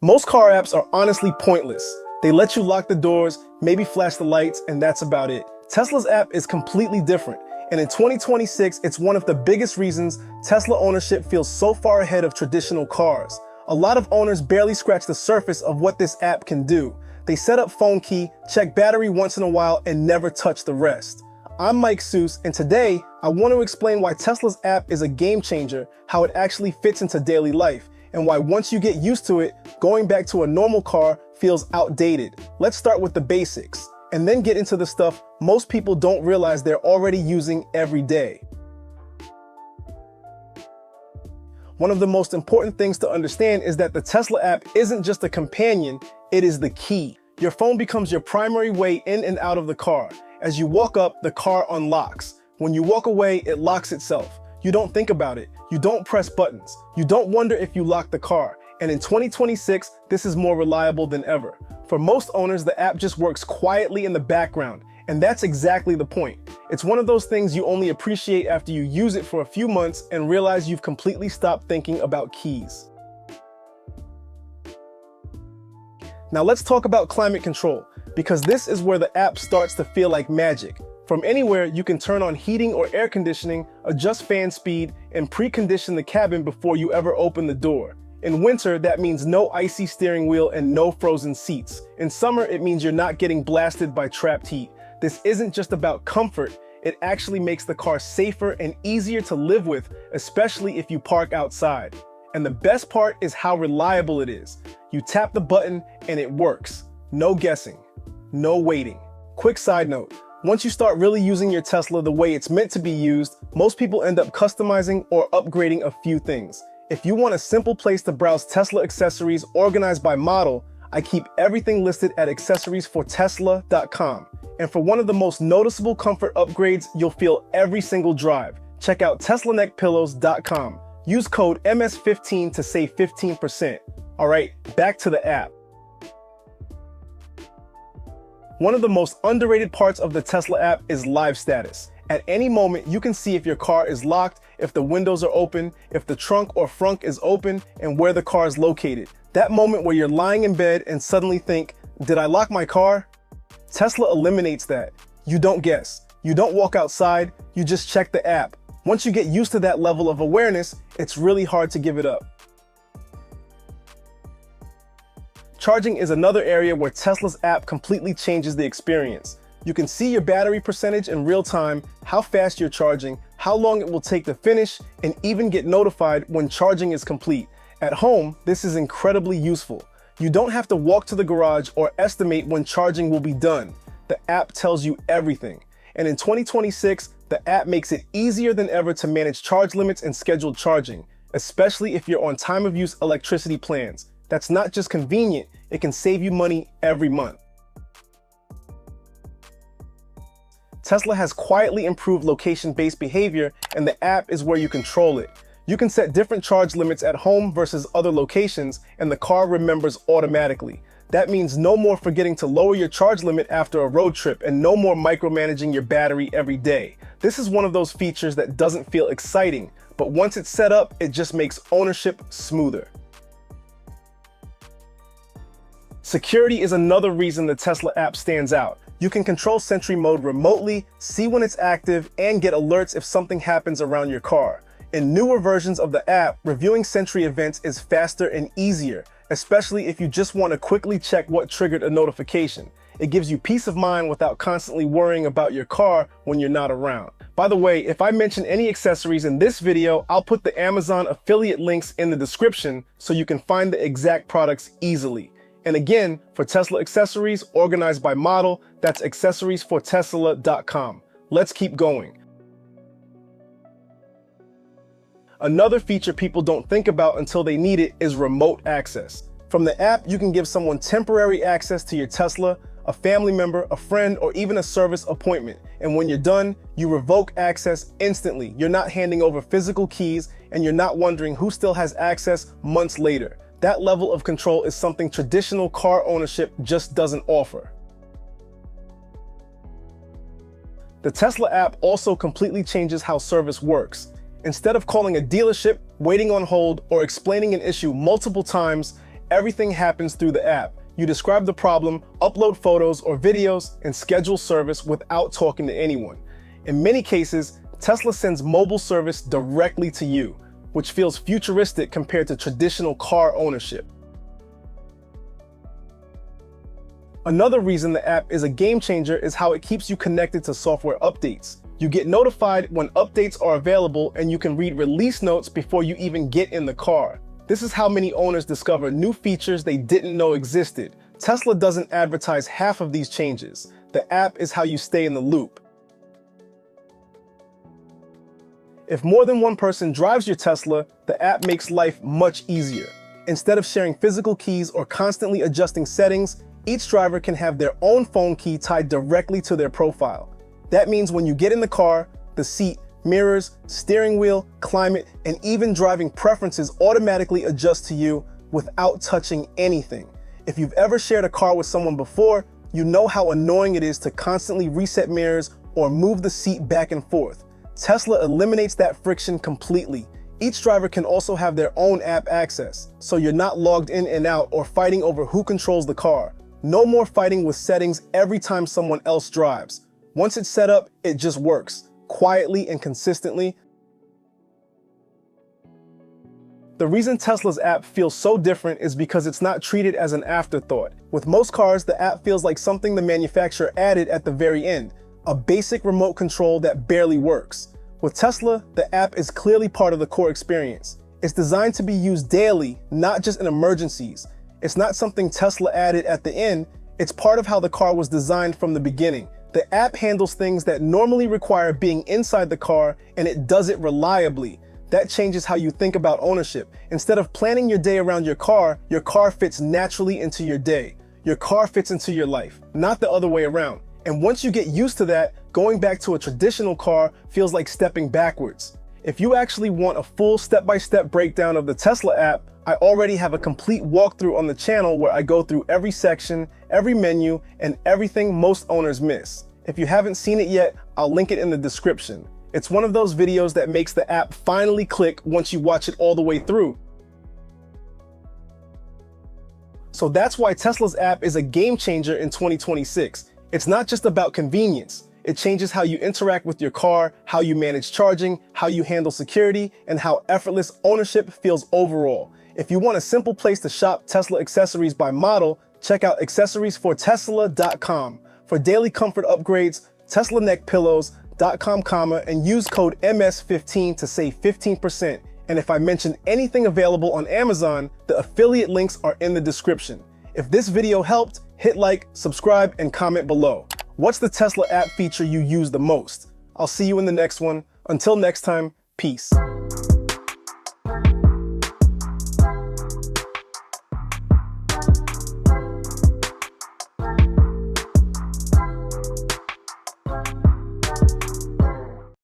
Most car apps are honestly pointless. They let you lock the doors, maybe flash the lights, and that's about it. Tesla's app is completely different, and in 2026, it's one of the biggest reasons Tesla ownership feels so far ahead of traditional cars. A lot of owners barely scratch the surface of what this app can do. They set up phone key, check battery once in a while, and never touch the rest. I'm Mike Seuss, and today, I want to explain why Tesla's app is a game changer, how it actually fits into daily life, and why once you get used to it, going back to a normal car feels outdated. Let's start with the basics, and then get into the stuff most people don't realize they're already using every day. One of the most important things to understand is that the Tesla app isn't just a companion, it is the key. Your phone becomes your primary way in and out of the car. As you walk up, the car unlocks. When you walk away, it locks itself. You don't think about it. You don't press buttons. You don't wonder if you locked the car. And in 2026, this is more reliable than ever. For most owners, the app just works quietly in the background. And that's exactly the point. It's one of those things you only appreciate after you use it for a few months and realize you've completely stopped thinking about keys. Now let's talk about climate control, because this is where the app starts to feel like magic. From anywhere, you can turn on heating or air conditioning, adjust fan speed, and precondition the cabin before you ever open the door. In winter, that means no icy steering wheel and no frozen seats. In summer, it means you're not getting blasted by trapped heat. This isn't just about comfort, it actually makes the car safer and easier to live with, especially if you park outside. And the best part is how reliable it is. You tap the button and it works. No guessing, no waiting. Quick side note. Once you start really using your Tesla the way it's meant to be used, most people end up customizing or upgrading a few things. If you want a simple place to browse Tesla accessories organized by model, I keep everything listed at accessoriesfortesla.com. And for one of the most noticeable comfort upgrades you'll feel every single drive, check out teslaneckpillows.com. Use code MS15 to save 15%. All right, back to the app. One of the most underrated parts of the Tesla app is live status. At any moment, you can see if your car is locked, if the windows are open, if the trunk or frunk is open, and where the car is located. That moment where you're lying in bed and suddenly think, did I lock my car? Tesla eliminates that. You don't guess. You don't walk outside, you just check the app. Once you get used to that level of awareness, it's really hard to give it up. Charging is another area where Tesla's app completely changes the experience. You can see your battery percentage in real time, how fast you're charging, how long it will take to finish, and even get notified when charging is complete. At home, this is incredibly useful. You don't have to walk to the garage or estimate when charging will be done. The app tells you everything. And in 2026, the app makes it easier than ever to manage charge limits and scheduled charging, especially if you're on time of use electricity plans. That's not just convenient, it can save you money every month. Tesla has quietly improved location-based behavior, and the app is where you control it. You can set different charge limits at home versus other locations, and the car remembers automatically. That means no more forgetting to lower your charge limit after a road trip, and no more micromanaging your battery every day. This is one of those features that doesn't feel exciting, but once it's set up, it just makes ownership smoother. Security is another reason the Tesla app stands out. You can control Sentry Mode remotely, see when it's active, and get alerts if something happens around your car. In newer versions of the app, reviewing Sentry events is faster and easier, especially if you just want to quickly check what triggered a notification. It gives you peace of mind without constantly worrying about your car when you're not around. By the way, if I mention any accessories in this video, I'll put the Amazon affiliate links in the description so you can find the exact products easily. And again, for Tesla accessories organized by model, that's accessoriesfortesla.com. Let's keep going. Another feature people don't think about until they need it is remote access. From the app, you can give someone temporary access to your Tesla, a family member, a friend, or even a service appointment. And when you're done, you revoke access instantly. You're not handing over physical keys, and you're not wondering who still has access months later. That level of control is something traditional car ownership just doesn't offer. The Tesla app also completely changes how service works. Instead of calling a dealership, waiting on hold, or explaining an issue multiple times, everything happens through the app. You describe the problem, upload photos or videos, and schedule service without talking to anyone. In many cases, Tesla sends mobile service directly to you, which feels futuristic compared to traditional car ownership. Another reason the app is a game changer is how it keeps you connected to software updates. You get notified when updates are available, and you can read release notes before you even get in the car. This is how many owners discover new features they didn't know existed. Tesla doesn't advertise half of these changes. The app is how you stay in the loop. If more than one person drives your Tesla, the app makes life much easier. Instead of sharing physical keys or constantly adjusting settings, each driver can have their own phone key tied directly to their profile. That means when you get in the car, the seat, mirrors, steering wheel, climate, and even driving preferences automatically adjust to you without touching anything. If you've ever shared a car with someone before, you know how annoying it is to constantly reset mirrors or move the seat back and forth. Tesla eliminates that friction completely. Each driver can also have their own app access, so you're not logged in and out or fighting over who controls the car. No more fighting with settings every time someone else drives. Once it's set up, it just works, quietly and consistently. The reason Tesla's app feels so different is because it's not treated as an afterthought. With most cars, the app feels like something the manufacturer added at the very end, a basic remote control that barely works. With Tesla, the app is clearly part of the core experience. It's designed to be used daily, not just in emergencies. It's not something Tesla added at the end, it's part of how the car was designed from the beginning. The app handles things that normally require being inside the car, and it does it reliably. That changes how you think about ownership. Instead of planning your day around your car fits naturally into your day. Your car fits into your life, not the other way around. And once you get used to that, going back to a traditional car feels like stepping backwards. If you actually want a full step-by-step breakdown of the Tesla app, I already have a complete walkthrough on the channel where I go through every section, every menu, and everything most owners miss. If you haven't seen it yet, I'll link it in the description. It's one of those videos that makes the app finally click once you watch it all the way through. So that's why Tesla's app is a game changer in 2026. It's not just about convenience. It changes how you interact with your car, how you manage charging, how you handle security, and how effortless ownership feels overall. If you want a simple place to shop Tesla accessories by model, check out accessoriesfortesla.com. For daily comfort upgrades, Tesla neck pillows.com, and use code MS15 to save 15%. And if I mention anything available on Amazon, the affiliate links are in the description. If this video helped, hit like, subscribe, and comment below. What's the Tesla app feature you use the most? I'll see you in the next one. Until next time, peace.